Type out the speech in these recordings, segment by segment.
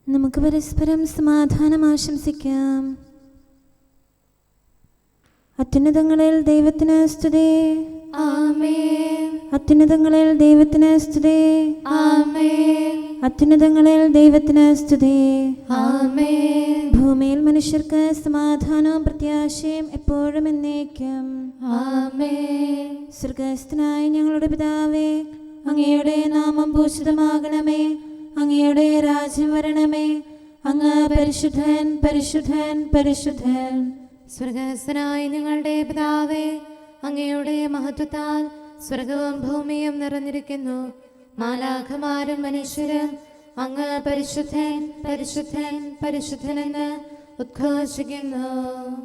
നമുക്ക് പരസ്പരം സമാധാനം ആശംസിക്കാം. അത്യുന്നതങ്ങളിൽ ദൈവത്തിന് സ്തുതി. ആമേൻ. അത്യുന്നതങ്ങളിൽ ദൈവത്തിന് സ്തുതി. ആമേൻ. അത്യുന്നതങ്ങളിൽ ദൈവത്തിന് സ്തുതി. ആമേൻ. ഭൂമിയിൽ മനുഷ്യർക്ക് സമാധാനവും പ്രത്യാശയും എപ്പോഴും എന്നേക്കും. ആമേൻ. സ്വർഗ്ഗസ്ഥനായ ഞങ്ങളുടെ പിതാവേ, അങ്ങയുടെ നാമം പൂജിതമാകണമേ. അങ്ങയുടെ രാജ്യം വരണമേ. അങ്ങ് പരിശുദ്ധൻ, പരിശുദ്ധൻ, പരിശുദ്ധൻ. സ്വർഗ്ഗസ്ഥനായ ഞങ്ങളുടെ പിതാവേ, അങ്ങയുടെ മഹത്വത്താൽ സ്വർഗവും ഭൂമിയും നിറഞ്ഞിരിക്കുന്നു. മാലാഖമാരും മനുഷ്യരും അങ്ങ് പരിശുദ്ധൻ, പരിശുദ്ധൻ, പരിശുദ്ധനെന്ന് ഉദ്ഘോഷിക്കുന്നു.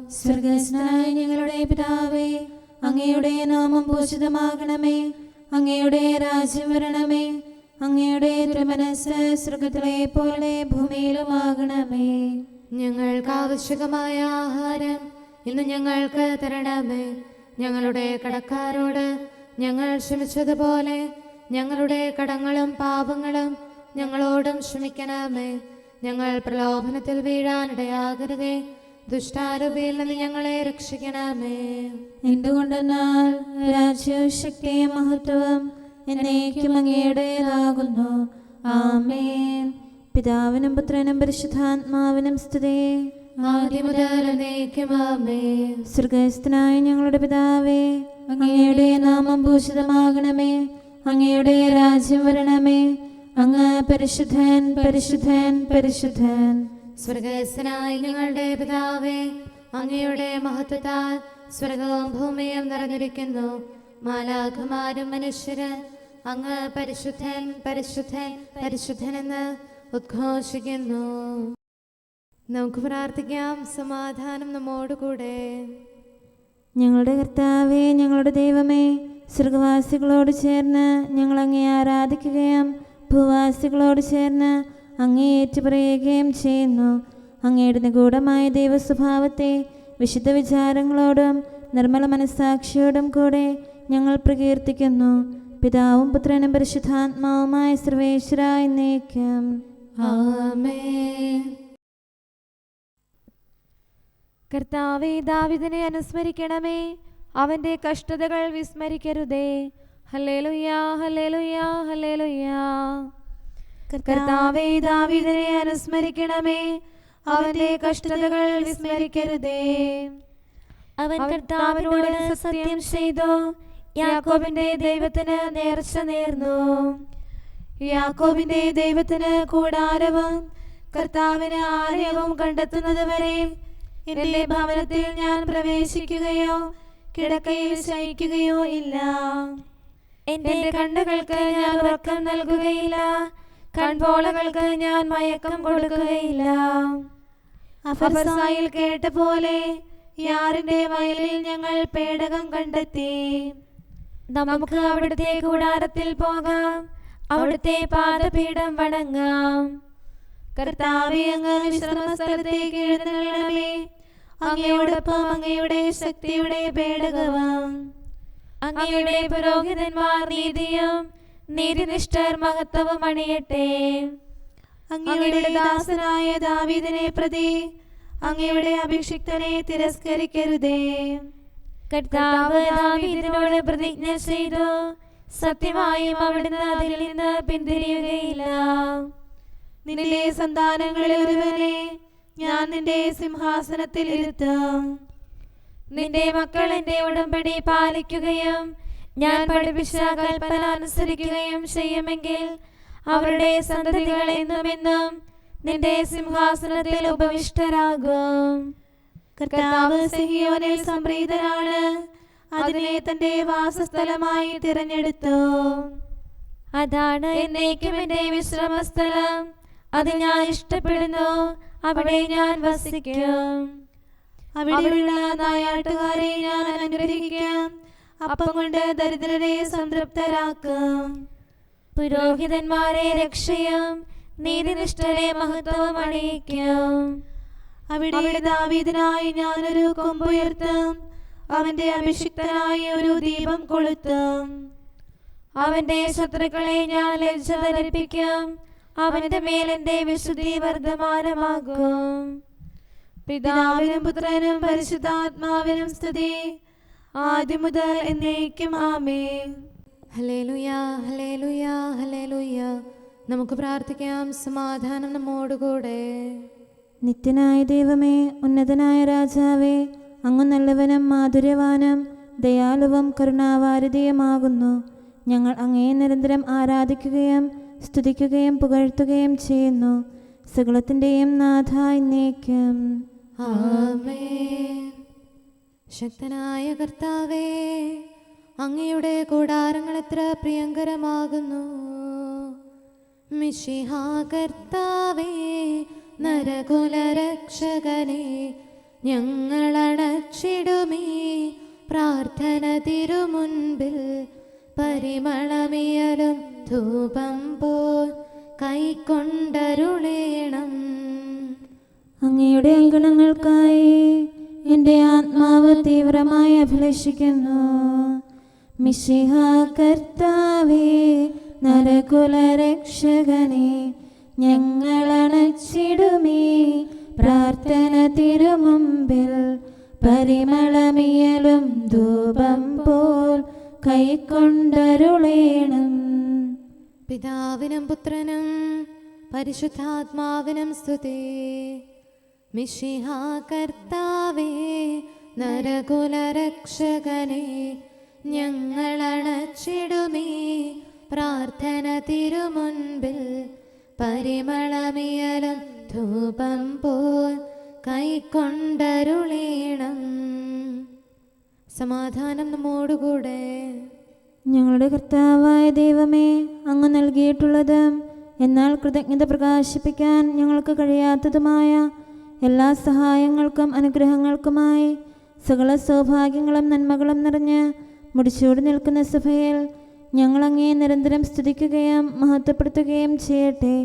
സ്വർഗ്ഗസ്ഥനായ ഞങ്ങളുടെ പിതാവേ, അങ്ങയുടെ നാമം പൂജിതമാകണമേ. അങ്ങയുടെ രാജ്യം വരണമേ. അങ്ങയുടെ തിരുമനസ്സ് സ്വർഗ്ഗത്തിലെ പോലെ ഭൂമിയിലുമാകണമേ. ഞങ്ങൾക്ക് ആവശ്യമായ ആഹാരം ഇന്ന് ഞങ്ങൾക്ക് തരണമേ. ഞങ്ങളുടെ കടക്കാരോട് ഞങ്ങൾ ക്ഷമിച്ചതുപോലെ ഞങ്ങളുടെ കടങ്ങളും പാപങ്ങളും ഞങ്ങളോടും ക്ഷമിക്കണമേ. ഞങ്ങൾ പ്രലോഭനത്തിൽ വീഴാനിടയാകരുതേ. ദുഷ്ടാരൂപിയിൽ നിന്ന് ഞങ്ങളെ രക്ഷിക്കണമേ. എന്തുകൊണ്ടെന്നാൽ രാജ്യവും ശക്തിയും മഹത്വവും എന്നേക്കും അങ്ങയുടേതാകുന്നു. ആമേൻ. പിതാവിനും പുത്രനും പരിശുദ്ധാത്മാവിനും സ്തുതി. ആദ്യം മുതൽ എന്നേക്കും ആമേൻ. സ്വർഗ്ഗസ്ഥനായ ഞങ്ങളുടെ പിതാവേ, അങ്ങയുടെ നാമം പൂജിതമാകണമേ. അങ്ങയുടെ രാജ്യം വരണമേ. അങ്ങ് പരിശുദ്ധൻ, പരിശുദ്ധൻ, പരിശുദ്ധൻ. സ്വർഗ്ഗസ്ഥനായ ഞങ്ങളുടെ പിതാവേ, അങ്ങയുടെ മഹത്വത്താൽ സ്വർഗവും ഭൂമിയും നിറഞ്ഞിരിക്കുന്നു. മാലാഖമാരും മനുഷ്യരും അങ്ങ് പരിശുദ്ധൻ, പരിശുദ്ധൻ, പരിശുദ്ധനെന്ന് ഉദ്ഘോഷിക്കുന്നു. നമുക്ക് പ്രാർത്ഥിക്കാം. സമാധാനം നമ്മോടുകൂടെ. ഞങ്ങളുടെ കർത്താവേ, ഞങ്ങളുടെ ദൈവമേ, സ്വർഗവാസികളോട് ചേർന്ന് ഞങ്ങൾ അങ്ങേ ആരാധിക്കുകയും ഭൂവാസികളോട് ചേർന്ന് അങ്ങേ ഏറ്റുപറയുകയും ചെയ്യുന്നു. അങ്ങയുടെ നിഗൂഢമായ ദൈവസ്വഭാവത്തെ വിശുദ്ധ വിചാരങ്ങളോടും നിർമ്മല മനസ്സാക്ഷിയോടും കൂടെ ഞങ്ങൾ പ്രകീർത്തിക്കുന്നു. പിതാവും പുത്രനും പരിശുദ്ധാത്മാവുമായ സർവേശ്വര എന്നേക്കും. ആമേൻ. കർത്താവേ, ദാവീദിനെ അനുസ്മരിക്കണമേ. അവന്റെ കഷ്ടതകൾ വിസ്മരിക്കരുതേ. ഹല്ലേലൂയാ, ഹല്ലേലൂയാ, ഹല്ലേലൂയാ. കർത്താവേ, ദാവീദിനെ അനുസ്മരിക്കണമേ. അവന്റെ കഷ്ടതകൾ വിസ്മരിക്കരുതേ. അവൻ കർത്താവിനോട് സത്യം ചെയ്തു. യാക്കോബിന്റെ ദൈവത്തിന് നേർച്ച നേർന്നു. യാക്കോബിന്റെ ദൈവത്തിന് കൂടാരവും കർത്താവിന് ആലയവും കണ്ടെത്തുന്നതുവരെ എന്റെ ഭവനത്തിൽ ഞാൻ പ്രവേശിക്കുകയോ കിടക്കയിൽ ശയിക്കുകയോ ഇല്ല. എന്റെ കണ്ണുകൾക്ക് ഞാൻ ഉറക്കം നൽകുകയില്ല. കൺപോളകൾക്ക് ഞാൻ മയക്കം കൊടുക്കുകയില്ല. അഫർസായിൽ കേട്ട പോലെ യാറിന്റെ വയലിൽ ഞങ്ങൾ പേടകം കണ്ടെത്തി. നമുക്ക് അവിടുത്തെ കൂടാരത്തിൽ പോകാം. അവിടുത്തെ പാദപീഠം വണങ്ങാം. കർത്താവേ, അങ്ങ് വിശ്രമസ്ഥലത്തേക്ക് എഴുന്നള്ളണമേ. അങ്ങയോടൊപ്പം അങ്ങയുടെ ശക്തിയുടെ പേടകവും അങ്ങയുടെ പുരോഹിതന്മാർ നീതിയും നീതിനിഷ്ഠർ മഹത്വവും അണിയട്ടെ. അങ്ങയുടെ ദാസനായ ദാവീദിനെ പ്രതി അങ്ങയുടെ അഭിഷിക്തനെ തിരസ്കരിക്കരുതേ. കർത്താവ് ദാവീദിനോട് പ്രതിജ്ഞ ചെയ്തു. സത്യമായും അവിടുന്ന് അതിൽ നിന്ന് പിന്തിരിയുകയില്ല. നിന്റെ സന്താനങ്ങളിൽ ഒരുവനെ ഞാൻ നിന്റെ സിംഹാസനത്തിൽ ഇരുത്തും. നിന്റെ മക്കൾ എന്റെ ഉടമ്പടി പാലിക്കുകയും ഞാൻ പഠിപ്പിച്ച കൽപ്പന അനുസരിക്കുകയും ചെയ്യുമെങ്കിൽ അവരുടെ സന്തതികൾ എന്നുമെന്നും നിന്റെ സിംഹാസനത്തിൽ ഉപവിഷ്ടരാകും. കർത്താവ് സിഹിയോനിൽ സംപ്രീതനാണ്. അതിനെ തന്റെ വാസസ്ഥലമായി തിരഞ്ഞെടുത്തു. അതാണ് എന്നേക്കും എന്റെ വിശ്രമസ്ഥലം. അത് ഞാൻ ഇഷ്ടപ്പെടുന്നു. അവിടെ ഞാൻ വസിക്കും. അവിടെയുള്ള നായാട്ടുകാരെ ഞാൻ അനുഗ്രഹിക്കും. അപ്പം കൊണ്ട് ദരിദ്രരെ സംതൃപ്തരാക്കും. പുരോഹിതന്മാരെ രക്ഷയും നീതിനിഷ്ഠരെ മഹത്വവും അണിയിക്കും. അവിടെ ദാവീദിനായി ഞാനൊരു കൊമ്പുയർത്തും. അവന്റെ അഭിഷിക്തനായി ഒരു ദീപം കൊളുത്തും. അവന്റെ ശത്രുക്കളെ ഞാൻ ലജ്ജ ധരിപ്പിക്കും. അവന്റെ മേലെന്റെ വിശുദ്ധി വർദ്ധമാനമാകും. പിതാവിനും പുത്രനും പരിശുദ്ധാത്മാവിനും സ്തുതി, ആദ്യം മുതൽ എന്നേക്കും ആമേൻ. Hallelujah, hallelujah, hallelujah. നമുക്ക് പ്രാർത്ഥിക്കാം. സമാധാനം നമ്മോടുകൂടെ. നിത്യനായ ദൈവമേ, ഉന്നതനായ രാജാവേ, അങ്ങ് നല്ലവനും മാധുര്യവാനും ദയാലുവും കരുണാവാരിധിയുമാകുന്നു. ഞങ്ങൾ അങ്ങയെ നിരന്തരം ആരാധിക്കുകയും സ്തുതിക്കുകയും പുകഴ്ത്തുകയും ചെയ്യുന്നു. സകലത്തിൻ്റെയും നാഥ എന്നേക്കും ആമേൻ. ശക്തനായ കർത്താവേ, അങ്ങയുടെ കൂടാരങ്ങൾ എത്ര പ്രിയങ്കരമാകുന്നു. മിശിഹാ കർത്താവേ, നരകുലരക്ഷകനെ, ഞങ്ങളണച്ചിടുമീ പ്രാർത്ഥന തിരുമുൻപിൽ. പരിമളമിയലും ധൂപം പോൽ കൈക്കൊണ്ടരുളേണം. അങ്ങയുടെ അങ്കണങ്ങൾക്കായി എൻ്റെ ആത്മാവ് തീവ്രമായി അഭിലഷിക്കുന്നു. മിശിഹാ കർത്താവേ, നരകുലരക്ഷകനെ, ഞങ്ങളണച്ചിടുമീ പ്രാർത്ഥന തിരുമുമ്പിൽ. പരിമളമിയലും ധൂപം പോൽ കൈക്കൊണ്ടരുളേണം. പിതാവിനും പുത്രനും പരിശുദ്ധാത്മാവിനും സ്തുതി. മിശിഹാ കർത്താവേ, നരകുലരക്ഷകനെ, ഞങ്ങളണച്ചിടുമീ പ്രാർത്ഥന തിരുമുൻപിൽ. പരിമളമിയലും ധൂപം പോൽ കൈക്കൊണ്ടരുളേണം. സമാധാനം നമ്മോടുകൂടെ. ഞങ്ങളുടെ കർത്താവായ ദൈവമേ, അങ്ങ് നൽകിയിട്ടുള്ളതും എന്നാൽ കൃതജ്ഞത പ്രകാശിപ്പിക്കാൻ ഞങ്ങൾക്ക് കഴിയാത്തതുമായ എല്ലാ സഹായങ്ങൾക്കും അനുഗ്രഹങ്ങൾക്കുമായി സകല സൗഭാഗ്യങ്ങളും നന്മകളും നിറഞ്ഞ് മുടിച്ചൂടി നിൽക്കുന്ന സഭയിൽ ഞങ്ങൾ അങ്ങയെ നിരന്തരം സ്തുതിക്കുകയും മഹത്വപ്പെടുത്തുകയും ചെയ്യട്ടെ.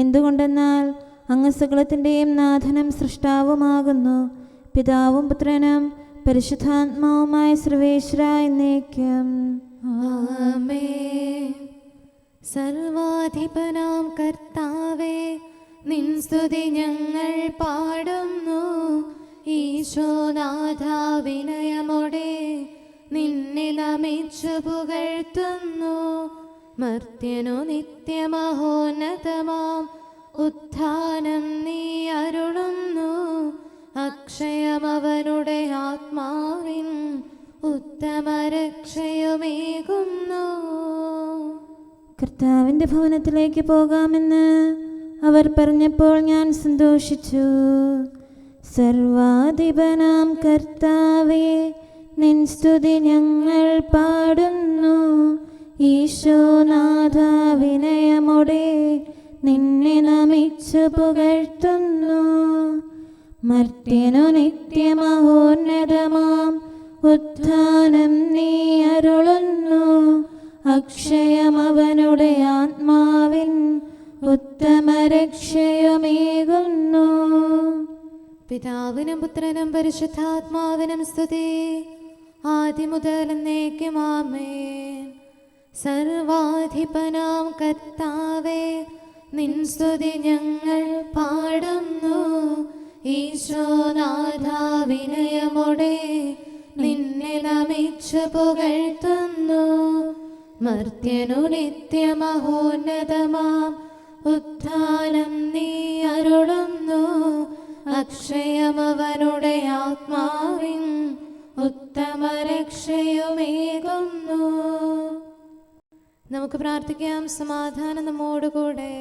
എന്തുകൊണ്ടെന്നാൽ അങ്ങ് സകലത്തിൻ്റെയും നാഥനും സൃഷ്ടാവുമാകുന്നു. പിതാവും പുത്രനും പരിശുദ്ധാത്മാവുമായ സർവേശ്വര എന്നേക്കും ആമേൻ. സർവാധിപനാം കർത്താവേ, നിൻ സ്തുതി ഞങ്ങൾ പാടുന്നു. ഈശോനാഥ, വിനയമോടെ നിന്നെ നമിച്ചു പുകഴ്ത്തുന്നു. മർത്യനു നിത്യമഹോന്നതമാം ഉത്ഥാനം നീ അരുളുന്നു. അക്ഷയമവനുടെ ആത്മാവിൻ ഉത്തമരക്ഷയുമേകുന്നു. കർത്താവിൻ്റെ ഭവനത്തിലേക്ക് പോകാമെന്ന് അവർ പറഞ്ഞപ്പോൾ ഞാൻ സന്തോഷിച്ചു. സർവാധിപനാം കർത്താവേ, നിൻ സ്തുതി ഞങ്ങൾ പാടുന്നു. ഈശോനാഥ, വിനയമോടെ നിന്നെ നമിച്ചു പുകഴ്ത്തുന്നു. മർത്യനു നിത്യമഹോന്നതമാം ഉത്ഥാനം നീ അരുളുന്നു. അക്ഷയമവനുടെ ആത്മാവിൻ ഉത്തമരക്ഷയുമേകുന്നു. പിതാവിനും പുത്രനും പരിശുദ്ധാത്മാവിനും സ്തുതി, ആദ്യം മുതൽ എന്നേക്കും ആമേൻ. സർവാധിപനാം കർത്താവേ, നിൻ സ്തുതി ഞങ്ങൾ പാടുന്നു. ഈശോനാഥ, വിനയമോടെ നിന്നെ നമിച്ചു പുകഴ്ത്തുന്നു. മർത്യനു നിത്യമഹോന്നതമാം ഉത്ഥാനം നീ അരുളുന്നു. അക്ഷയമവനുടെ ആത്മാവിൻ ഉത്തമരക്ഷയുമേകുന്നു. നമുക്ക് പ്രാർത്ഥിക്കാം. സമാധാനം നമ്മോടുകൂടെ.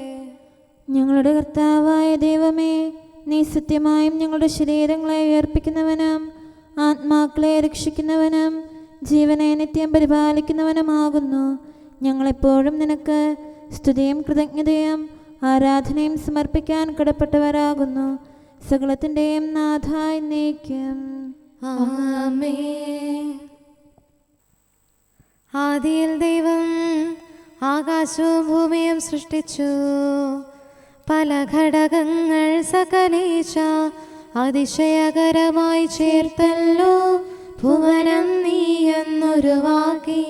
ഞങ്ങളുടെ കർത്താവായ ദൈവമേ, നീ സത്യമായും ഞങ്ങളുടെ ശരീരങ്ങളെ ഉയർപ്പിക്കുന്നവനും ആത്മാക്കളെ രക്ഷിക്കുന്നവനും ജീവനെ നിത്യം പരിപാലിക്കുന്നവനുമാകുന്നു. ഞങ്ങളെപ്പോഴും നിനക്ക് സ്തുതിയും കൃതജ്ഞതയും ആരാധനയും സമർപ്പിക്കാൻ കടപ്പെട്ടവരാകുന്നു. സകലത്തിൻ്റെയും നാഥ എന്നേക്കും ആമേൻ. ആദിയിൽ ദൈവം ആകാശവും ഭൂമിയും സൃഷ്ടിച്ചു. പല ഘടകങ്ങൾ സകലേശ അതിശയകരമായി ചേർത്തല്ലോ. ഭുവനം നീ എന്നൊരുവാക്കി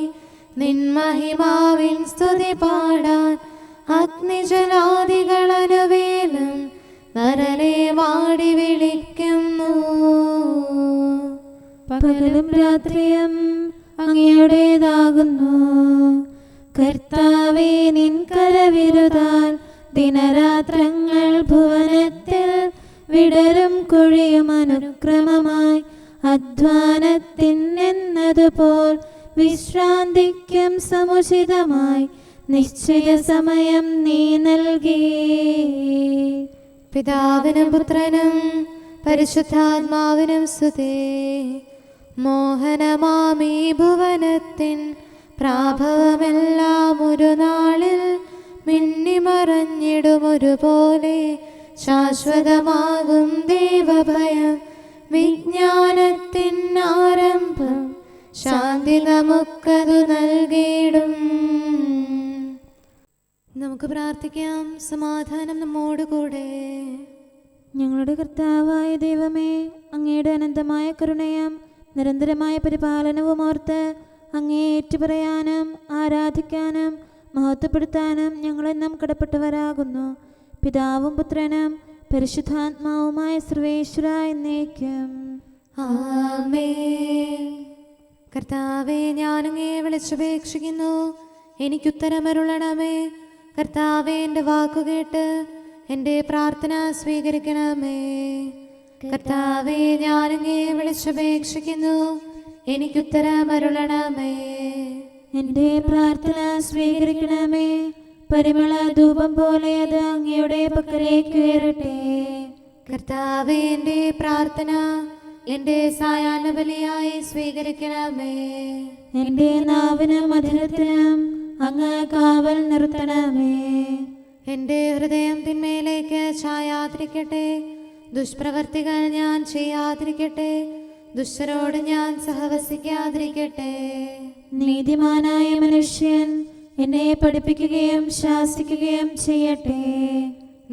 നിൻ മഹിമാവിൻ സ്തുതി പാടാൻ അഗ്നിജലാദികളനുവേലം നരനെ വാടി വിളിക്കുന്നു. പകലും രാത്രിയും അങ്ങയുടേതാകുന്നു. കർത്താവേ, നിൻ കരവിരുതാൽ ദിനരാത്രങ്ങൾ ഭുവനത്തിൽ വിടരും കൊഴിയും അനുക്രമമായി. അധ്വാനത്തിനെന്നതുപോൽ വിശ്രാന്തിക്കും സമുചിതമായി നിശ്ചയ സമയം നീ നൽകി. പിതാവിനും പുത്രനും പരിശുദ്ധാത്മാവിനും സ്തുതി. മോഹനമാമീ ഭുവനത്തിൻ പ്രാഭവമെല്ലാം ഒരു നാളിൽ മിന്നിമറഞ്ഞിടുമൊരുപോലെ. ശാശ്വതമാകും ദൈവഭയം വിജ്ഞാനത്തിൻ ആരംഭം. ശാന്തി നമുക്കതു നൽകിയിടും. നമുക്ക് പ്രാർത്ഥിക്കാം. സമാധാനം നമ്മോട് കൂടെ. ഞങ്ങളുടെ കർത്താവായ ദൈവമേ, അങ്ങയുടെ അനന്തമായ കരുണയും നിരന്തരമായ പരിപാലനവും ഓർത്ത് അങ്ങയെ ഏറ്റുപറയാനും ആരാധിക്കാനും മഹത്വപ്പെടുത്താനും ഞങ്ങളെന്നും കടപ്പെട്ടവരാകുന്നു. പിതാവും പുത്രനും പരിശുദ്ധാത്മാവുമായ സർവേശ്വര എന്നേക്കും ആമേൻ. കർത്താവേ, ഞാനങ്ങയെ വിളിച്ചപേക്ഷിക്കുന്നു, എനിക്കുത്തരമരുളണമേ. കർത്താവേ, എൻ്റെ വാക്കുകേട്ട് എൻ്റെ പ്രാർത്ഥന സ്വീകരിക്കണമേ. കർത്താവേ, ഞാനങ്ങയെ വിളിച്ചപേക്ഷിക്കുന്നു, എനിക്കുത്തരമരുളണമേ. എൻ്റെ പ്രാർത്ഥന സ്വീകരിക്കണമേ. പരിമള ധൂപം പോലെ അത് അങ്ങയുടെ പക്കലേക്ക് ഉയരട്ടെ. കർത്താവേ, എൻ്റെ പ്രാർത്ഥന എൻ്റെ സായാഹ്ന ബലിയായി സ്വീകരിക്കണമേ. എൻ്റെ നാവിനും മധുരത്തിനും അങ്ങ് കാവൽ നിർത്തണമേ. എൻ്റെ ഹൃദയം തിന്മയിലേക്ക് ചായാതിരിക്കട്ടെ. ദുഷ്പ്രവർത്തികൾ ഞാൻ ചെയ്യാതിരിക്കട്ടെ. ദുഷ്ടരോട് ഞാൻ സഹവസിക്കാതിരിക്കട്ടെ. നീതിമാനായ മനുഷ്യൻ എന്നെ പഠിപ്പിക്കുകയും ശാസിക്കുകയും ചെയ്യട്ടെ.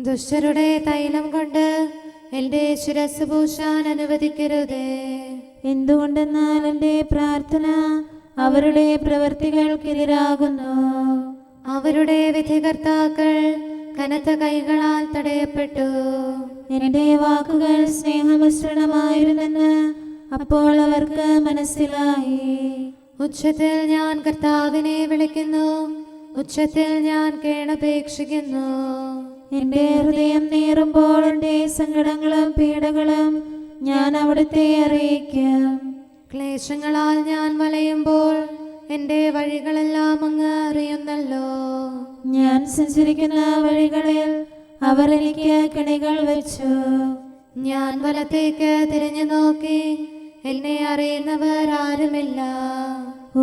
ദുഷ്ടരുടെ തൈലം കൊണ്ട് എൻ്റെ ശിരസ് പൂശാൻ അനുവദിക്കരുതേ. എന്തുകൊണ്ടെന്നാൽ എൻ്റെ പ്രാർത്ഥന അവരുടെ പ്രവൃത്തികൾക്കെതിരാകുന്നു. അവരുടെ വിധികർത്താക്കൾ കനത്ത കൈകളാൽ തടയപ്പെട്ടു. എൻ്റെ വാക്കുകൾ സ്നേഹമിശ്രണമായിരുന്നെന്ന് അപ്പോൾ അവർക്ക് മനസ്സിലായി. ഉച്ചത്തിൽ ഞാൻ കർത്താവിനെ വിളിക്കുന്നു, ഉച്ചത്തിൽ ഞാൻ കേണപേക്ഷിക്കുന്നു. എൻ്റെ ഹൃദയം നീറുമ്പോൾ എൻ്റെ സങ്കടങ്ങളും പീഡകളും ഞാൻ അവിടുത്തെ അറിയിക്കും. ക്ലേശങ്ങളാൽ ഞാൻ വലയുമ്പോൾ എൻ്റെ വഴികളെല്ലാം അങ്ങ് അറിയുന്നല്ലോ. ഞാൻ സഞ്ചരിക്കുന്ന വഴികളിൽ അവർ എനിക്ക് കെണികൾ വെച്ചു. ഞാൻ വലത്തേക്ക് തിരിഞ്ഞു നോക്കി, എന്നെ അറിയുന്നവർ ആരുമില്ല.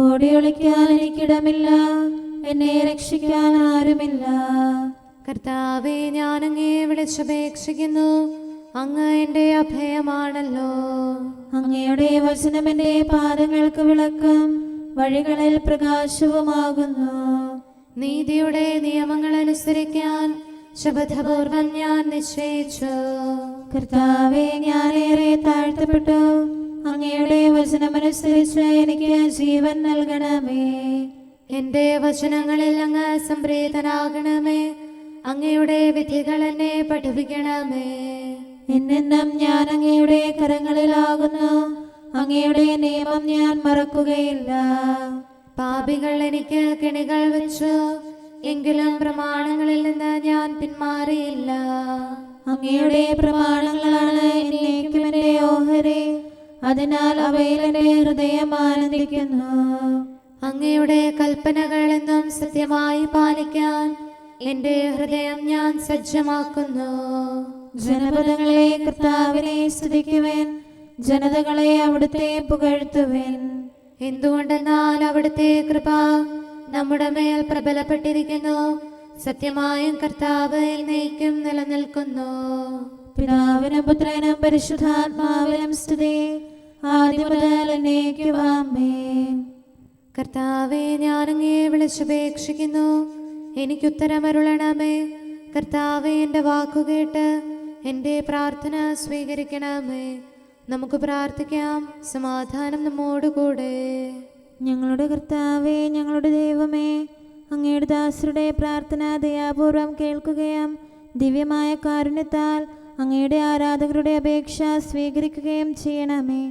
ഓടി ഒളിക്കാൻ എനിക്കിടമില്ല, എന്നെ രക്ഷിക്കാൻ ആരുമില്ല. കർത്താവേ, ഞാൻ അങ്ങയെ വിളിച്ചപേക്ഷിക്കുന്നു, അങ്ങ് എൻ്റെ അഭയമാണല്ലോ. അങ്ങയുടെ വചനം എൻ്റെ പാദങ്ങൾക്ക് വിളക്കും വഴികളിൽ പ്രകാശവുമാകുന്നു. നീതിയുടെ നിയമങ്ങൾ അനുസരിക്കാൻ ശപഥപൂർവം ഞാൻ നിശ്ചയിച്ചു. കർത്താവേ, ഞാനേറെ താഴ്ത്തപ്പെട്ടു. അങ്ങയുടെ വചനമനുസരിച്ച് എനിക്ക് ജീവൻ നൽകണമേ. എൻ്റെ വചനങ്ങളിൽ അങ്ങ് സംപ്രീതനാകണമേ. അങ്ങയുടെ വിധികൾ എന്നെ പഠിപ്പിക്കണമേ. എന്നെന്നും ഞാൻ അങ്ങയുടെ കരങ്ങളിലാകുന്നു. അങ്ങയുടെ നിയമം ഞാൻ മറക്കുകയില്ല. പാപികൾ എനിക്ക് കെണികൾ വെച്ചു, എങ്കിലും പ്രമാണങ്ങളിൽ നിന്ന് ഞാൻ പിന്മാറിയില്ല. അങ്ങയുടെ പ്രമാണങ്ങളാണ് എന്നേക്കും എൻ്റെ ഓഹരി. അതിനാൽ അവയിൽ എൻ്റെ ഹൃദയം ആനന്ദിക്കുന്നു. അങ്ങയുടെ കൽപ്പനകൾ എന്നും സത്യമായി പാലിക്കാൻ എൻ്റെ ഹൃദയം ഞാൻ സജ്ജമാക്കുന്നു. ജനപദങ്ങളെ കർത്താവിനെ സ്തുതിക്കുവിൻ, ജനതകളെ അവിടുത്തെ പുകഴ്ത്തുവിൻ. എന്തുകൊണ്ടെന്നാൽ അവിടുത്തെ കൃപ നമ്മുടെ മേൽ പ്രബലപ്പെട്ടിരിക്കുന്നു. സത്യമായും കർത്താവ് എന്നേക്കും നിലനിൽക്കുന്നു. പിതാവിനും പുത്രനും പരിശുദ്ധാത്മാവിനും സ്തുതി, ആദ്യം മുതൽ എന്നേക്കും ആമേൻ. കർത്താവേ, ഞാൻ അങ്ങയെ വിളിച്ചപേക്ഷിക്കുന്നു, എനിക്കുത്തരമരുളണമേ. കർത്താവേ, എൻ്റെ വാക്കുകേട്ട് എൻ്റെ പ്രാർത്ഥന സ്വീകരിക്കണമേ. നമുക്ക് പ്രാർത്ഥിക്കാം. സമാധാനം നമ്മോട് കൂടെ. ഞങ്ങളുടെ കർത്താവേ, ഞങ്ങളുടെ ദൈവമേ, അങ്ങയുടെ ദാസരുടെ പ്രാർത്ഥന ദയാപൂർവം കേൾക്കുകയും ദിവ്യമായ കാരുണ്യത്താൽ അങ്ങയുടെ ആരാധകരുടെ അപേക്ഷ സ്വീകരിക്കുകയും ചെയ്യണമേ.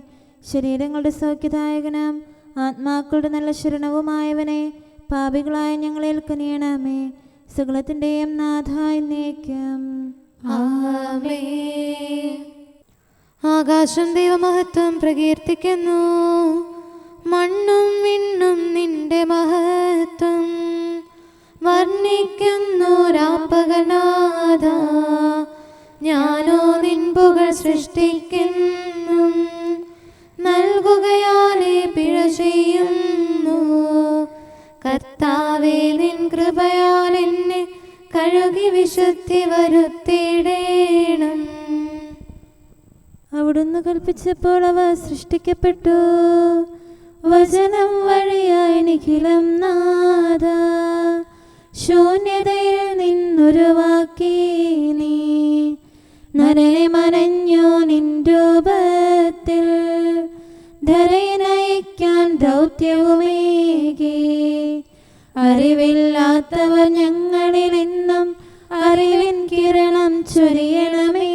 ശരീരങ്ങളുടെ സൗഖ്യദായകനും ആത്മാക്കളുടെ നല്ല ശരണവുമായവനെ പാപികളായ ഞങ്ങളിൽ കനിയണമേ. സകലത്തിൻ്റെയും നാഥായി എന്നേക്കും. ആമേൻ. ആകാശം ദൈവമഹത്വം പ്രകീർത്തിക്കുന്നു, മണ്ണും വിണ്ണും നിന്റെ മഹത്വം വർണ്ണിക്കുന്നു. രാപ്പകനാഥ ഞാനോ നിൻപുകൾ സൃഷ്ടിക്കുന്നു, നൽകുകയാലേ പിഴ ചെയ്യുന്നു. കർത്താവേ നിൻ കൃപയാൽ എന്നെ കഴുകി വിശുദ്ധി വരുത്തിയിടേണം. അവിടുന്ന് കൽപ്പിച്ചപ്പോൾ അവ സൃഷ്ടിക്കപ്പെട്ടു, വചനം വഴിയായി നിഖിലം നാഥ. ശൂന്യതയിൽ നിന്നൊരുവാക്കി നീ നരനെ മനഞ്ഞു നിൻ രൂപത്തിൽ. ധരയിനയിക്കാൻ ദൗത്യവുമേകി അറിവില്ലാത്തവർ ഞങ്ങളിൽ എന്നും അറിവിൻ കിരണം ചൊരിയണമേ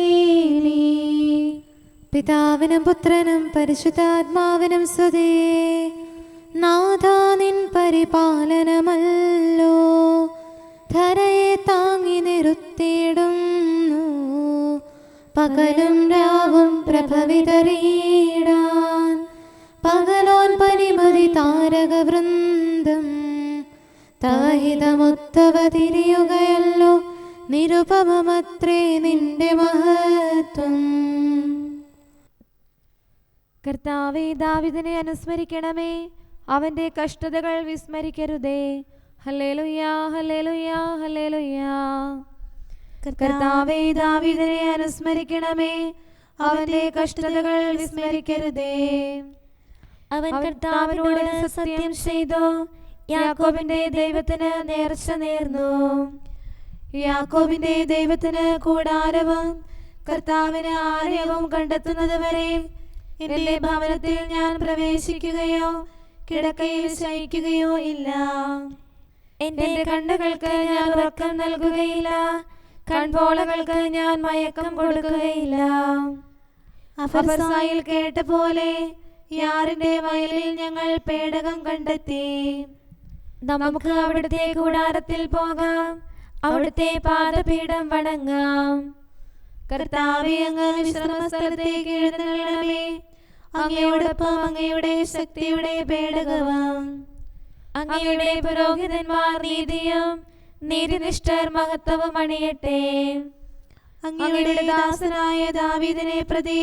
നീ. പിതാവിനും പുത്രനും പരിശുദ്ധാത്മാവിനും സ്തുതി. നാഥാ നിൻ പരിപാലനമല്ലോ ധരയെ താങ്ങി നിറുത്തിയിടുന്നു. പകലും രാവും പ്രഭവിതറിയിടാൻ പകലോൻ പരിമതി താരകവൃന്ദം. തവഹിതമുത്തവ തിരിയുകയല്ലോ, നിരുപമത്രേ നിന്റെ മഹത്വം. കർത്താവേ, ദാവീദിനെ അനുസ്മരിക്കണമേ, അവന്റെ കഷ്ടതകൾ വിസ്മരിക്കരുതേ. ഹല്ലേലൂയാ, ഹല്ലേലൂയാ, ഹല്ലേലൂയാ. കർത്താവേ, ദാവീദിനെ അനുസ്മരിക്കണമേ, അവന്റെ കഷ്ടതകൾ വിസ്മരിക്കരുതേ. അവൻ കർത്താവിനോട് സത്യം ചെയ്തു, യാക്കോബിന്റെ ദൈവത്തിന് നേർച്ച നേർന്നു. യാക്കോബിന്റെ ദൈവത്തിന് കൂടാരവും കർത്താവിന് ആലയവും കണ്ടെത്തുന്നത് വരെ എന്റെ ഭവനത്തിൽ ഞാൻ പ്രവേശിക്കുകയോ കിടക്കയിൽ ശയിക്കുകയോ ഇല്ല. എന്റെ കണ്ണുകൾക്ക് ഞാൻ ഉറക്കം നൽകുകയില്ല, കൺപോളകൾക്ക് ഞാൻ മയക്കം കൊടുക്കുകയില്ല. അഫർസായിൽ കേട്ട പോലെ യാറിന്റെ വയലിൽ ഞങ്ങൾ പേടകം കണ്ടെത്തി. നമുക്ക് അവിടുത്തെ കൂടാരത്തിൽ പോകാം, അവിടുത്തെ പാദപീഠം വണങ്ങാം. കർത്താവേ, അങ്ങ് വിശ്രമസ്ഥലത്തേക്ക് എഴുന്നള്ളണമേ, അങ്ങയോടൊപ്പം അങ്ങയുടെ ശക്തിയുടെ പേടകവും. അങ്ങയുടെ പുരോഹിതന്മാർ നീതിയും നീതിനിഷ്ഠർ മഹത്വവും അണിയട്ടെ. അങ്ങയുടെ ദാസനായ ദാവീദിനെ പ്രതി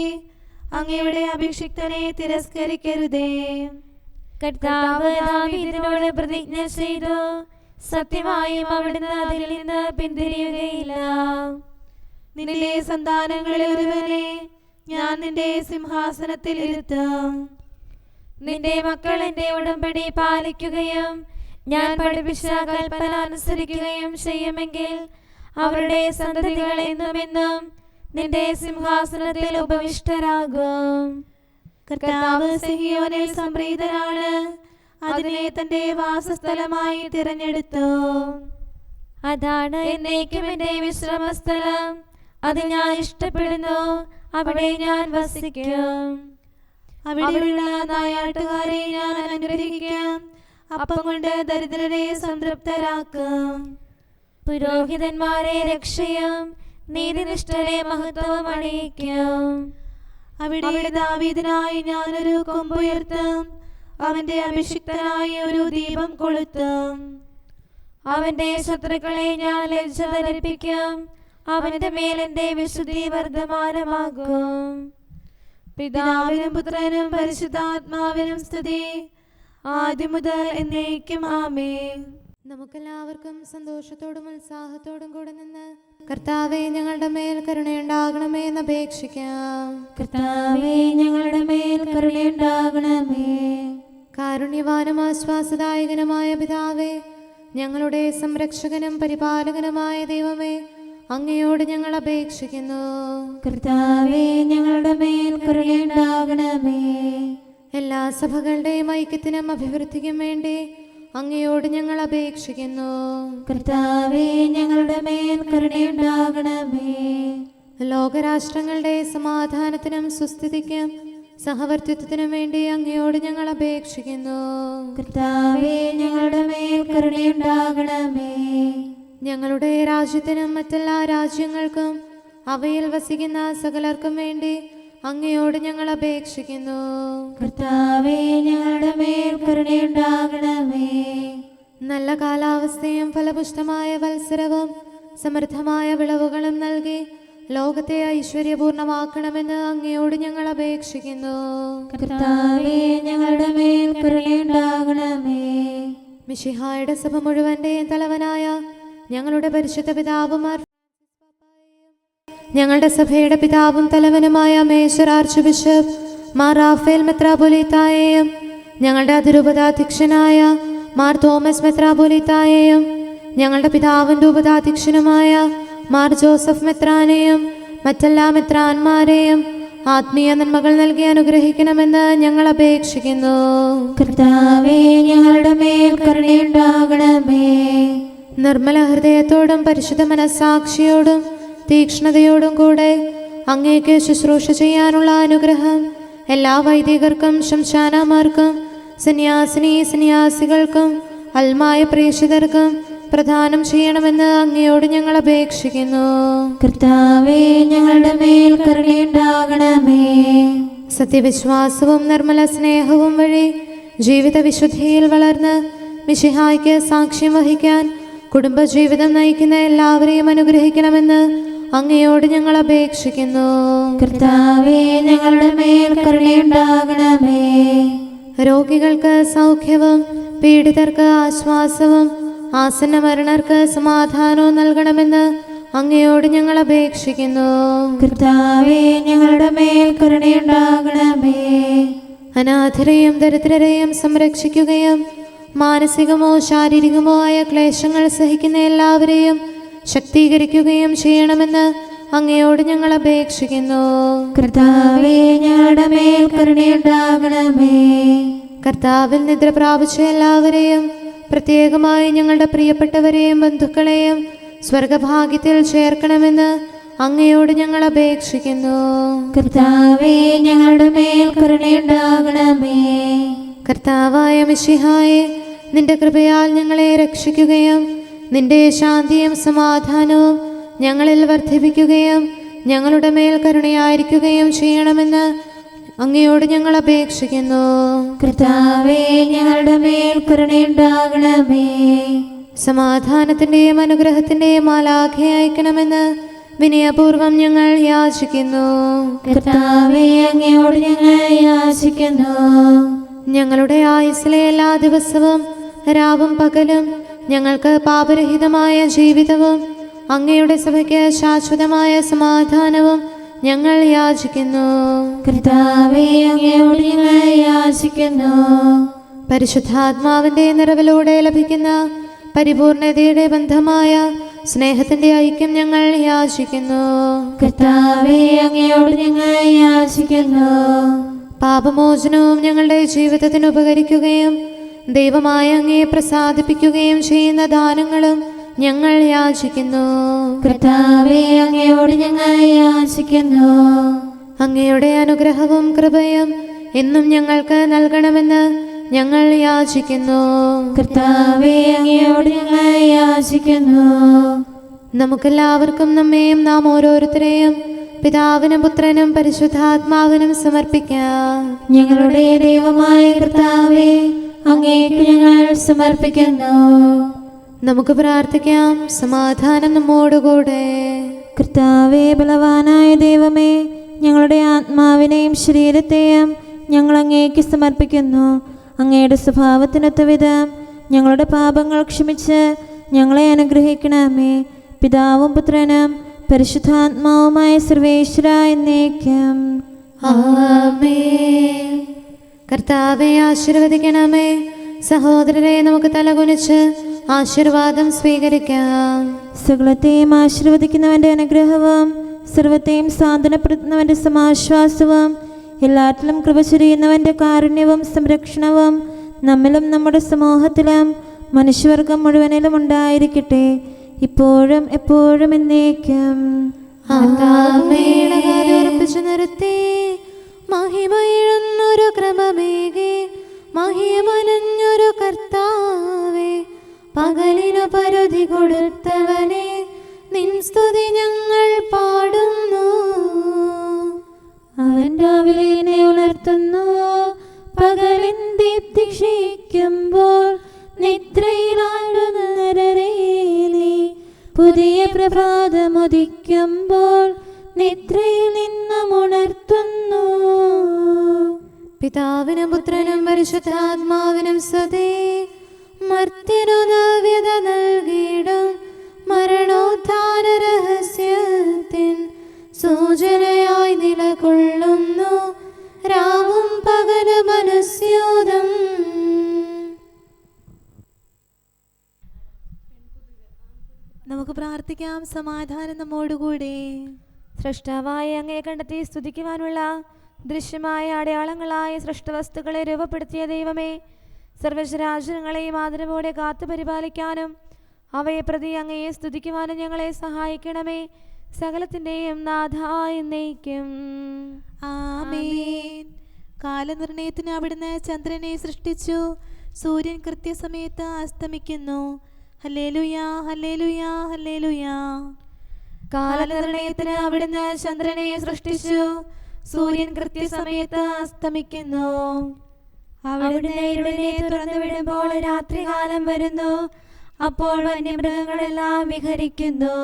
അങ്ങയുടെ അഭിഷിക്തനെ തിരസ്കരിക്കരുതേ. കർത്താവ് ദാവീദിനോട് പ്രതിജ്ഞ ചെയ്തു, സത്യമായും അവിടുന്ന് അതിൽ നിന്ന് പിന്തിരിയുകയില്ല. നിന്റെ സന്താനങ്ങളിൽ ഒരുവനെ ഞാൻ നിന്റെ സിംഹാസനത്തിൽ ഇരുത്തും. നിന്റെ മക്കൾ എന്റെ ഉടമ്പടി പാലിക്കുകയും ഞാൻ പഠിപ്പിച്ച കൽപ്പന അനുസരിക്കുകയും ചെയ്യുമെങ്കിൽ അവരുടെ സന്തതികൾ എന്നുമെന്നും നിന്റെ സിംഹാസനത്തിൽ ഉപവിഷ്ടരാകും. കർത്താവ് സിഹിയോനിൽ സംപ്രീതനാണ്, അതിനെ തന്റെ വാസസ്ഥലമായി തിരഞ്ഞെടുത്തു. അതാണ് എന്നേക്കും എന്റെ വിശ്രമസ്ഥലം, അത് ഞാൻ ഇഷ്ടപ്പെടുന്നു, അവിടെ ഞാൻ വസിക്കും. അവിടെയുള്ള നായാട്ടുകാരെ ഞാൻ അനുഗ്രഹിക്കും, അപ്പം കൊണ്ട് ദരിദ്രരെ സംതൃപ്തരാക്കും. പുരോഹിതന്മാരെ രക്ഷയും നീതിനിഷ്ഠരെ മഹത്വവും അണിയിക്കും. അവിടെ ദാവീദിനായി ഞാനൊരു കൊമ്പുയർത്തും, അവന്റെ അഭിഷിക്തനായി ഒരു ദീപം കൊളുത്തും. അവന്റെ ശത്രുക്കളെ ഞാൻ ലജ്ജ ധരിപ്പിക്കും, അവന്റെ മേൽ എന്റെ വിശുദ്ധി വർദ്ധമാനമാകും. പിതാവിനും പുത്രനും പരിശുദ്ധാത്മാവിനും സ്തുതി, ആദ്യം മുതൽ എന്നേക്കും ആമേൻ. നമുക്കെല്ലാവർക്കും സന്തോഷത്തോടും ഉത്സാഹത്തോടും കൂടെ നിന്ന് കർത്താവേ ഞങ്ങളുടെ മേൽ കരുണയുണ്ടാകണമേ എന്ന് അപേക്ഷിക്കാം. കർത്താവേ, ഞങ്ങളുടെ മേൽ കരുണയുണ്ടാകണമേ. കാരുണ്യവാനും ആശ്വാസദായകനുമായ പിതാവേ, ഞങ്ങളുടെ സംരക്ഷകനും പരിപാലകനുമായ ദൈവമേ, അങ്ങയോട് ഞങ്ങൾ അപേക്ഷിക്കുന്നു. കർത്താവേ, ഞങ്ങളുടെ മേൽ കരുണയുണ്ടാകണമേ. എല്ലാ സഭകളുടെയും ഐക്യത്തിനും അഭിവൃദ്ധിക്കും വേണ്ടി അങ്ങയോട് ഞങ്ങൾ അപേക്ഷിക്കുന്നു. കർത്താവേ, ഞങ്ങളുടെ മേൽ കരുണയുണ്ടാകണമേ. ലോകരാഷ്ട്രങ്ങളുടെ സമാധാനത്തിനും സുസ്ഥിതിക്കും സഹവർത്തിത്വത്തിനും വേണ്ടി അങ്ങയോട് ഞങ്ങൾ അപേക്ഷിക്കുന്നു. കർത്താവേ, ഞങ്ങളുടെ മേൽ കരുണയുണ്ടാകണമേ. ഞങ്ങളുടെ രാജ്യത്തിനും മറ്റെല്ലാ രാജ്യങ്ങൾക്കും അവയിൽ വസിക്കുന്ന സകലർക്കും വേണ്ടി അങ്ങയോട് ഞങ്ങൾ അപേക്ഷിക്കുന്നു. കർത്താവേ, ഞങ്ങളുടെ മേൽ കരുണയുണ്ടാകണമേ. നല്ല കാലാവസ്ഥയും ഫലപുഷ്ടമായ വത്സരവും സമൃദ്ധമായ വിളവുകളും നൽകി ലോകത്തെ ഐശ്വര്യപൂർണമാക്കണമെന്ന് അങ്ങയോട് ഞങ്ങൾ അപേക്ഷിക്കുന്നു. കർത്താവേ, ഞങ്ങളുടെ മേൽ കരുണയുണ്ടാകണമേ. മിശിഹായുടെ സഭ മുഴുവന്റെയും തലവനായ ഞങ്ങളുടെ പരിശുദ്ധ പിതാവുമാർ, ഞങ്ങളുടെ സഭയുടെ പിതാവും തലവനുമായ major archbishop Mar Raphael മെത്രാപൊലീത്തായെയും ഞങ്ങളുടെ അതിരൂപതാധ്യക്ഷനായ മാർ തോമസ് മെത്രാപൊലീത്തായെയും ഞങ്ങളുടെ പിതാവിൻ്റെ ഉപതാധ്യക്ഷനുമായ മാർ ജോസഫ് മെത്രാനെയും മറ്റെല്ലാ മെത്രാന്മാരെയും ആത്മീയ നന്മകൾ നൽകി അനുഗ്രഹിക്കണമെന്ന് ഞങ്ങൾ അപേക്ഷിക്കുന്നു. കർത്താവേ, ഞങ്ങളുടെ മേൽ കരുണയുണ്ടാകണമേ. നിർമ്മല ഹൃദയത്തോടും പരിശുദ്ധ മനസ്സാക്ഷിയോടും തീക്ഷ്ണതയോടും കൂടെ അങ്ങേക്ക് ശുശ്രൂഷ ചെയ്യാനുള്ള അനുഗ്രഹം എല്ലാ വൈദികർക്കും ശംശാനമാർക്കും സന്യാസിനികൾക്കും അൽമായ പ്രേക്ഷിതർക്കും പ്രദാനം ചെയ്യണമെന്ന് അങ്ങയോട് ഞങ്ങൾ അപേക്ഷിക്കുന്നു. കർത്താവേ, ഞങ്ങളുടെ മേൽ കരുണയുണ്ടാകണമേ. സത്യവിശ്വാസവും നിർമ്മല സ്നേഹവും വഴി ജീവിത വിശുദ്ധിയിൽ വളർന്ന് മിശിഹായ്ക്ക് സാക്ഷ്യം വഹിക്കാൻ കുടുംബജീവിതം നയിക്കുന്ന എല്ലാവരെയും അനുഗ്രഹിക്കണമെന്ന് അങ്ങയോട് ഞങ്ങൾ അപേക്ഷിക്കുന്നു. കർത്താവേ, ഞങ്ങളുടെ മേൽ കരുണയുണ്ടാകണമേ. രോഗികൾക്ക് സൗഖ്യവും പീഡിതർക്ക് ആശ്വാസവും ആസന്ന മരണർക്ക് സമാധാനവും നൽകണമെന്ന് അങ്ങയോട് ഞങ്ങൾ അപേക്ഷിക്കുന്നു. കർത്താവേ, ഞങ്ങളുടെ മേൽ കരുണയുണ്ടാകണമേ. അനാഥരെയും ദരിദ്രരെയും സംരക്ഷിക്കുകയും മാനസികമോ ശാരീരികമോ ആയ ക്ലേശങ്ങൾ സഹിക്കുന്ന എല്ലാവരെയും ശക്തീകരിക്കുകയും ചെയ്യണമെന്ന് അങ്ങയോട് ഞങ്ങൾ അപേക്ഷിക്കുന്നു. കർത്താവേ, ഞങ്ങളുടെ മേൽ കരുണയുണ്ടാകണമേ. കർത്താവിൽ നിദ്ര പ്രാപിച്ച എല്ലാവരെയും പ്രത്യേകമായി ഞങ്ങളുടെ പ്രിയപ്പെട്ടവരെയും ബന്ധുക്കളെയും സ്വർഗഭാഗ്യത്തിൽ ചേർക്കണമെന്ന് അങ്ങയോട് ഞങ്ങൾ അപേക്ഷിക്കുന്നു. കർത്താവേ, ഞങ്ങളുടെ മേൽ കരുണയുണ്ടാകണമേ. കർത്താവായ മിശിഹായെ, നിന്റെ കൃപയാൽ ഞങ്ങളെ രക്ഷിക്കുകയും നിന്റെ ശാന്തിയും സമാധാനവും ഞങ്ങളിൽ വർദ്ധിപ്പിക്കുകയും ഞങ്ങളുടെ മേൽ കരുണയായിരിക്കുകയും ചെയ്യണമെന്ന് അങ്ങയോട് ഞങ്ങൾ അപേക്ഷിക്കുന്നു. കർത്താവേ, ഞങ്ങളുടെ മേൽ കരുണയുണ്ടാകണമേ. സമാധാനത്തിന്റെയും അനുഗ്രഹത്തിന്റെയും മാലാഖയെ അയക്കണമെന്ന് വിനയപൂർവം ഞങ്ങൾ യാചിക്കുന്നു. കർത്താവേ, അങ്ങയോട് ഞങ്ങൾ യാചിക്കുന്നു. ഞങ്ങളുടെ ആയുസ്സിലെ എല്ലാ ദിവസവും രാവും പകലും ഞങ്ങൾക്ക് പാപരഹിതമായ ജീവിതവും അങ്ങയുടെ സഭയ്ക്ക് ശാശ്വതമായ സമാധാനവും ഞങ്ങൾ യാചിക്കുന്നു. കർത്താവേ, അങ്ങയോട് ഞങ്ങൾ യാചിക്കുന്നു. പരിശുദ്ധാത്മാവിന്റെ നിറവിലൂടെ ലഭിക്കുന്ന പരിപൂർണതയുടെ ബന്ധമായ സ്നേഹത്തിന്റെ ഐക്യം ഞങ്ങൾ യാചിക്കുന്നു. കർത്താവേ, അങ്ങയോട് ഞങ്ങൾ യാചിക്കുന്നു. പാപമോചനവും ഞങ്ങളുടെ ജീവിതത്തിന് ഉപകരിക്കുകയും ദൈവമായ അങ്ങയെ പ്രസാദിപ്പിക്കുകയും ചെയ്യുന്ന ദാനങ്ങളും ഞങ്ങൾ യാചിക്കുന്നു. കർത്താവേ, അങ്ങയോട് ഞങ്ങൾ യാചിക്കുന്നു. അങ്ങയുടെ അനുഗ്രഹവും കൃപയും എന്നും ഞങ്ങൾക്ക് നൽകണമെന്ന് ഞങ്ങൾ യാചിക്കുന്നു. കർത്താവേ, അങ്ങയോട് ഞങ്ങൾ യാചിക്കുന്നു. നമുക്കെല്ലാവർക്കും നമ്മെയും നാം ഓരോരുത്തരെയും പിതാവിനും പുത്രനും പരിശുദ്ധാത്മാവിനും സമർപ്പിക്കാം. ഞങ്ങളുടെ ദൈവമായ കർത്താവേ, അങ്ങേക്ക് ഞങ്ങൾ സമർപ്പിക്കുന്നു. നമുക്ക് പ്രാർത്ഥിക്കാം. സമാധാനം നമ്മോടുകൂടെ. കർത്താവേ, ബലവാനായ ദൈവമേ, ഞങ്ങളുടെ ആത്മാവിനെയും ശരീരത്തെയും ഞങ്ങൾ അങ്ങേക്ക് സമർപ്പിക്കുന്നു. അങ്ങയുടെ സ്വഭാവത്തിനൊത്ത വിധം ഞങ്ങളുടെ പാപങ്ങൾ ക്ഷമിച്ച് ഞങ്ങളെ അനുഗ്രഹിക്കണമേ. പിതാവും പുത്രനും പരിശുദ്ധാത്മാവുമായ സർവേശ്വര എന്നേക്കും ആമേൻ. കർത്താവെ ആശീർവദിക്കണമേ. സഹോദരരെ, നമുക്ക് തലകുനിച്ച് ആശീർവാദം സ്വീകരിക്കാം. സകലത്തെയും ആശീർവദിക്കുന്നവന്റെ അനുഗ്രഹവും സർവത്തെയും സാന്ത്വനപ്പെടുത്തുന്നവന്റെ സമാശ്വാസവും എല്ലാറ്റിലും കൃപ ചൊരിയുന്നവന്റെ കാരുണ്യവും സംരക്ഷണവും നമ്മിലും നമ്മുടെ സമൂഹത്തിലും മനുഷ്യവർഗം മുഴുവനിലും ഉണ്ടായിരിക്കട്ടെ, ഇപ്പോഴും എപ്പോഴും എന്നേക്കും. ഉറപ്പിച്ചു നിർത്തി മഹിമയിഴുന്നൊരു ക്രമമേകെ മഹിമനഞ്ഞൊരു കർത്താവേ, പകലിനു പരുതി കൊടുത്തവനെ നിൻ സ്തുതി ഞങ്ങൾ പാടുന്നു. അവൻ രാവിലെ എന്നെ ഉണർത്തുന്നു, പകലിൻ ദീപ്തി ക്ഷയിക്കുമ്പോൾ നിദ്രയിലാഴുന്നവരെ നീ പുതിയ പ്രഭാതമുദിക്കുമ്പോൾ നിദ്രയിൽ നിന്നും ഉണർത്തുന്നു. പിതാവിനും പുത്രനും പരിശുദ്ധാത്മാവിനും സ്തുതി. മർത്യനു നവ്യത നൽകിയിടും മരണോത്ഥാന രഹസ്യത്തിൻ സൂചനയായി നിലകൊള്ളുന്നു രാവും പകലും അനുസ്യൂതം. നമുക്ക് പ്രാർത്ഥിക്കാം. സമാധാനം നമ്മോടുകൂടെ. സൃഷ്ടാവായ അങ്ങയെ കണ്ടെത്തി സ്തുതിക്കുവാനുള്ള ദൃശ്യമായ അടയാളങ്ങളായ സൃഷ്ടവസ്തുക്കളെ രൂപപ്പെടുത്തിയ ദൈവമേ, സർവ്വരാജ്യങ്ങളെയും ആദരവോടെ കാത്തു പരിപാലിക്കാനും അവയെ പ്രതി അങ്ങയെ സ്തുതിക്കുവാനും ഞങ്ങളെ സഹായിക്കണമേ. സകലത്തിൻ്റെയും നാഥായി എന്നേക്കും. ആമേൻ. കാലനിർണയത്തിന് അവിടുന്ന് ചന്ദ്രനെ സൃഷ്ടിച്ചു, സൂര്യൻ കൃത്യസമയത്ത് അസ്തമിക്കുന്നു. ഹല്ലേലൂയാ, ഹല്ലേലൂയാ, ഹല്ലേലൂയാ. കാലനിർണയത്തിന് അവിടുന്ന് ചന്ദ്രനെ സൃഷ്ടിച്ചു, സൂര്യൻ കൃത്യസമയത്ത് അസ്തമിക്കുന്നു. അവിടുന്ന് ഇരുളിനെ തുറന്നു വിടുമ്പോൾ രാത്രികാലം വരുന്നു, അപ്പോൾ വന്യമൃഗങ്ങളെല്ലാം വിഹരിക്കുന്നു.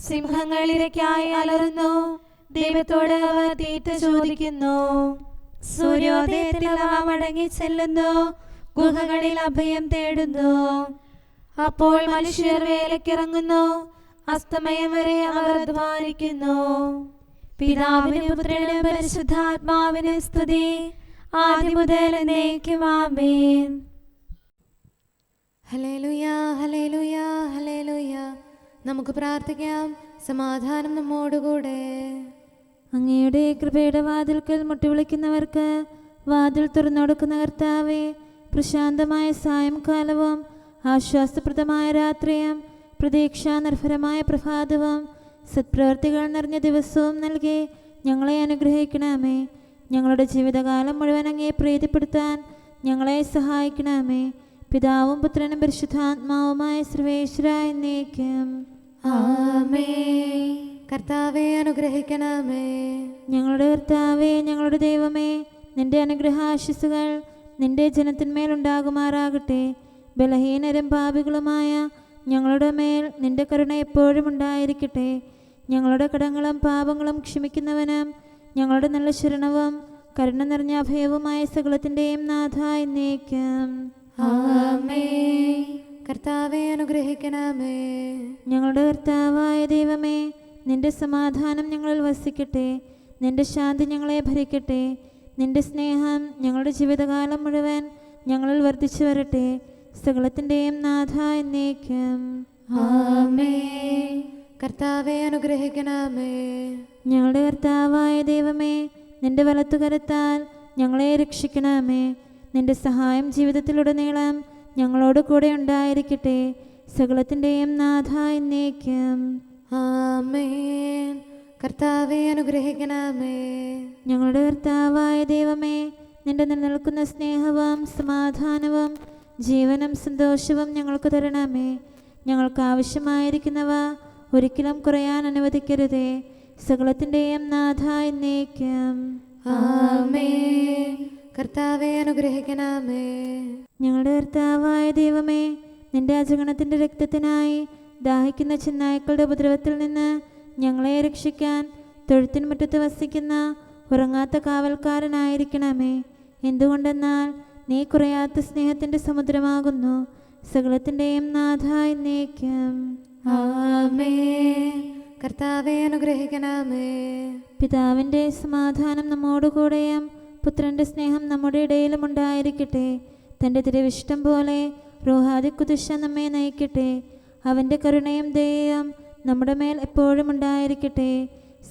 സിംഹങ്ങൾ ഇരയ്ക്കായി അലറുന്നു, ദൈവത്തോട് അവ തീറ്റ ചോദിക്കുന്നു. സൂര്യോദയത്തിൽ അവ മടങ്ങി ചെല്ലുന്നു, ഗുഹകളിൽ അഭയം തേടുന്നു. അപ്പോൾ മനുഷ്യർ വേലക്കിറങ്ങുന്നു, അസ്തമയം വരെ അവർ അധ്വാനിക്കുന്നു. പിതാവിനും പുത്രനും പരിശുദ്ധാത്മാവിനും സ്തുതി, ആദ്യം മുതൽ എന്നേക്കും. ആമേൻ. ഹല്ലേലൂയാ, ഹല്ലേലൂയാ, ഹല്ലേലൂയാ. നമുക്ക് പ്രാർത്ഥിക്കാം. സമാധാനം നമ്മോടുകൂടെ. അങ്ങയുടെ കൃപയുടെ വാതിൽക്കൽ മുട്ടിവിളിക്കുന്നവർക്ക് വാതിൽ തുറന്നുകൊടുക്കുന്ന കർത്താവേ, പ്രശാന്തമായ സായംകാലവും ആശ്വാസപ്രദമായ രാത്രിയും പ്രതീക്ഷാനിർഭരമായ പ്രഭാതവും സത്പ്രവർത്തികൾ നിറഞ്ഞ ദിവസവും നൽകി ഞങ്ങളെ അനുഗ്രഹിക്കണമേ. ഞങ്ങളുടെ ജീവിതകാലം മുഴുവൻ അങ്ങയെ പ്രീതിപ്പെടുത്താൻ ഞങ്ങളെ സഹായിക്കണമേ. പിതാവും പുത്രനും പരിശുദ്ധാത്മാവുമായ സർവേശ്വരായ എന്നേക്കും. ആമേൻ. കർത്താവേ അനുഗ്രഹിക്കണമേ. ഞങ്ങളുടെ കർത്താവേ, ഞങ്ങളുടെ ദൈവമേ, നിന്റെ അനുഗ്രഹാശിസുകൾ നിന്റെ ജനത്തിന്മേലുണ്ടാകുമാറാകട്ടെ. ബലഹീനരും പാപികളുമായ ഞങ്ങളുടെ മേൽ നിന്റെ കരുണ എപ്പോഴും ഉണ്ടായിരിക്കട്ടെ. ഞങ്ങളുടെ കടങ്ങളും പാപങ്ങളും ക്ഷമിക്കുന്നവനും ഞങ്ങളുടെ നല്ല ശരണവും കരുണ നിറഞ്ഞ അഭയവുമായ സകലത്തിൻ്റെയും നാഥ എന്നേക്കും. ആമേൻ. കർത്താവേ അനുഗ്രഹിക്കണമേ. ഞങ്ങളുടെ കർത്താവായ ദൈവമേ, നിന്റെ സമാധാനം ഞങ്ങളിൽ വസിക്കട്ടെ. നിന്റെ ശാന്തി ഞങ്ങളെ ഭരിക്കട്ടെ. നിന്റെ സ്നേഹം ഞങ്ങളുടെ ജീവിതകാലം മുഴുവൻ ഞങ്ങളിൽ വർദ്ധിച്ചു വരട്ടെ. സകലത്തിൻ്റെയും നാഥ എന്നേക്കും. ആമേൻ. കർത്താവേ അനുഗ്രഹിക്കണമേ. ഞങ്ങളുടെ കർത്താവായ ദൈവമേ, നിന്റെ വലത്തുകരത്താൽ ഞങ്ങളെ രക്ഷിക്കണമേ. നിന്റെ സഹായം ജീവിതത്തിലുടനീളം ഞങ്ങളോട് കൂടെ ഉണ്ടായിരിക്കട്ടെ. സകലത്തിൻ്റെയും നാഥ എന്നേക്കും. ആമേൻ. കർത്താവേ അനുഗ്രഹിക്കണമേ. ഞങ്ങളുടെ കർത്താവായ ദൈവമേ, നിന്റെ നിലനിൽക്കുന്ന സ്നേഹവും സമാധാനവും ജീവനും സന്തോഷവും ഞങ്ങൾക്ക് തരണമേ. ഞങ്ങൾക്ക് ആവശ്യമായിരിക്കുന്നവ ഒരിക്കലും കുറയാൻ അനുവദിക്കരുതേ. സകലത്തിൻ്റെയും നാഥ എന്നേക്കും. ആമേൻ. കർത്താവേ അനുഗ്രഹിക്കണമേ. ഞങ്ങളുടെ കർത്താവായ ദൈവമേ, നിന്റെ അജഗണത്തിൻ്റെ രക്തത്തിനായി ദാഹിക്കുന്ന ചെന്നായ്ക്കളുടെ ഉപദ്രവത്തിൽ നിന്ന് ഞങ്ങളെ രക്ഷിക്കാൻ തൊഴുത്തിൻ മുറ്റത്ത് വസിക്കുന്ന ഉറങ്ങാത്ത കാവൽക്കാരനായിരിക്കണമേ. എന്തുകൊണ്ടെന്നാൽ നീ കുറയാത്ത സ്നേഹത്തിൻ്റെ സമുദ്രമാകുന്നു. സകലത്തിൻ്റെയും നാഥ എന്നേക്കും. ആമേൻ. കർത്താവേ അനുഗ്രഹിക്കണമേ. പിതാവിൻ്റെ സമാധാനം നമ്മോടുകൂടെയും പുത്രൻ്റെ സ്നേഹം നമ്മുടെ ഇടയിലും ഉണ്ടായിരിക്കട്ടെ. തൻ്റെ തിരുവിഷ്ടം പോലെ റൂഹാദിക്കുദിശ നമ്മെ നയിക്കട്ടെ. അവൻ്റെ കരുണയും ദയയും നമ്മുടെ മേൽ എപ്പോഴും ഉണ്ടായിരിക്കട്ടെ.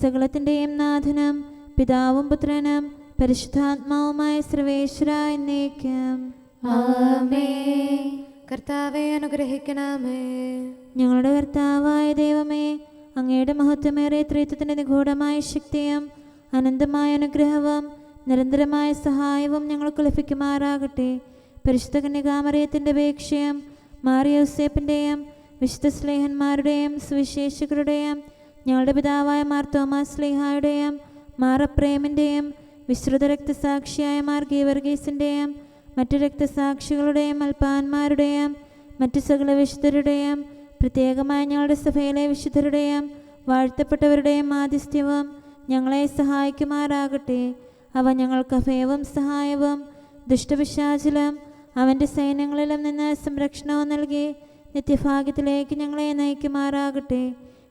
സകലത്തിൻ്റെയും നാഥനും പിതാവും പുത്രനും പരിശുദ്ധാത്മാവുമായ സർവേശ്വര എന്നേക്കും. ആമേൻ. കർത്താവെ അനുഗ്രഹിക്കണമേ. ഞങ്ങളുടെ കർത്താവായ ദൈവമേ, അങ്ങയുടെ മഹത്വമേറിയ ത്രിത്വത്തിൻ്റെ നിഗൂഢമായ ശക്തിയും അനന്തമായ അനുഗ്രഹവും നിരന്തരമായ സഹായവും ഞങ്ങൾക്ക് ലഭിക്കുമാറാകട്ടെ. പരിശുദ്ധ കന്യകാമറിയത്തിൻ്റെ അപേക്ഷയും മാറിയോസേപ്പിൻ്റെയും വിശുദ്ധ സ്ലേഹന്മാരുടെയും സുവിശേഷകരുടെയും ഞങ്ങളുടെ പിതാവായ മാർ തോമാസ് സ്ലീഹായുടെയും മാർ അപ്രേമിൻ്റെയും വിശ്രുത രക്തസാക്ഷിയായ മാർ ഗീവർഗീസിൻ്റെയും മറ്റു രക്തസാക്ഷികളുടെയും അൽപ്പാന്മാരുടെയും മറ്റു സകല വിശുദ്ധരുടെയും പ്രത്യേകമായി ഞങ്ങളുടെ സഭയിലെ വിശുദ്ധരുടെയും വാഴ്ത്തപ്പെട്ടവരുടെയും മാധ്യസ്ഥ്യവും ഞങ്ങളെ സഹായിക്കുമാറാകട്ടെ. അവ ഞങ്ങൾക്ക് അഭയവും സഹായവും ദുഷ്ടപിശാചിലും അവൻ്റെ സൈന്യങ്ങളിലും നിന്ന് സംരക്ഷണവും നൽകി നിത്യഭാഗ്യത്തിലേക്ക് ഞങ്ങളെ നയിക്കുമാറാകട്ടെ.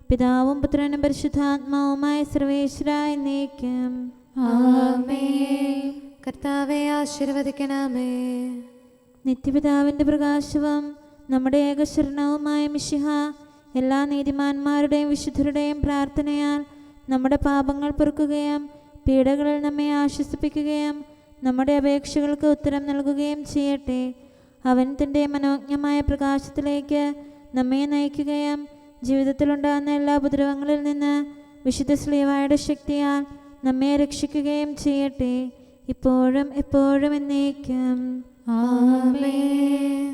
പിതാവും പുത്രനും പരിശുദ്ധാത്മാവുമായ സർവേശ്വരായ എന്നേക്കും. ആമേൻ. കർത്താവെ ആശീർവദിക്കണമേ. നിത്യപിതാവിൻ്റെ പ്രകാശവും നമ്മുടെ ഏകശരണവുമായ മിശിഹ എല്ലാ നീതിമാന്മാരുടെയും വിശുദ്ധരുടെയും പ്രാർത്ഥനയാൽ നമ്മുടെ പാപങ്ങൾ പൊറുക്കുകയും പീഡകളിൽ നമ്മെ ആശ്വസിപ്പിക്കുകയും നമ്മുടെ അപേക്ഷകൾക്ക് ഉത്തരം നൽകുകയും ചെയ്യട്ടെ. അവൻ തൻ്റെ മനോജ്ഞമായ പ്രകാശത്തിലേക്ക് നമ്മെ നയിക്കുകയും ജീവിതത്തിലുണ്ടാകുന്ന എല്ലാ ഉപദ്രവങ്ങളിൽ നിന്ന് വിശുദ്ധ ശ്ലീഹായുടെ ശക്തിയാൽ നമ്മെ രക്ഷിക്കുകയും ചെയ്യട്ടെ, ഇപ്പോഴും എപ്പോഴും എന്നേക്കും. ആമേൻ.